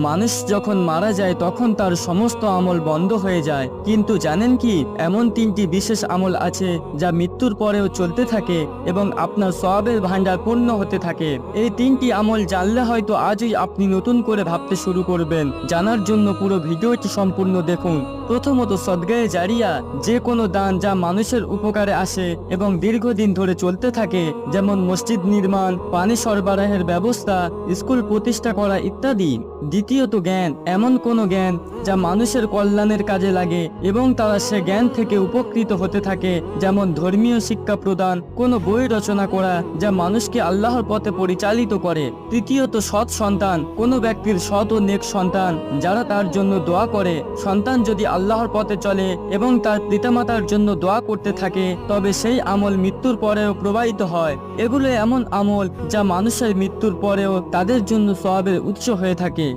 মানুষ যখন মারা যায় তখন তার সমস্ত আমল বন্ধ হয়ে যায়, কিন্তু জানেন কি, এমন তিনটি বিশেষ আমল আছে যা মৃত্যুর পরেও চলতে থাকে এবং আপনার সওয়াবের ভান্ডার পূর্ণ হতে থাকে। এই তিনটি আমল জানলে হয়তো আজই আপনি নতুন করে ভাবতে শুরু করবেন। জানার জন্য পুরো ভিডিওটি সম্পূর্ণ দেখুন। প্রথমত, সদগায়ে জারিয়া, যে কোনো দান যা মানুষের উপকারে আসে এবং দীর্ঘদিন ধরে চলতে থাকে, যেমন মসজিদ নির্মাণ, পানি সরবরাহের ব্যবস্থা, স্কুল প্রতিষ্ঠা করা ইত্যাদি। দ্বিতীয়ত, জ্ঞান, এমন কোনো জ্ঞান যা মানুষের কল্যাণের কাজে লাগে এবং তারা সে জ্ঞান থেকে উপকৃত হতে থাকে, যেমন ধর্মীয় শিক্ষা প্রদান, কোনো বই রচনা করা যা মানুষকে আল্লাহর পথে পরিচালিত করে। তৃতীয়ত, সৎ সন্তান, কোনো ব্যক্তির সৎ ও নেক সন্তান যারা তার জন্য দোয়া করে। সন্তান যদি আল্লাহর পথে চলে এবং তার পিতামাতার জন্য দোয়া করতে থাকে, তবে সেই আমল মৃত্যুর পরেও প্রবাহিত হয়। এগুলো এমন আমল যা মানুষের মৃত্যুর পরেও তাদের জন্য সওয়াবের উৎস হয়ে থাকে।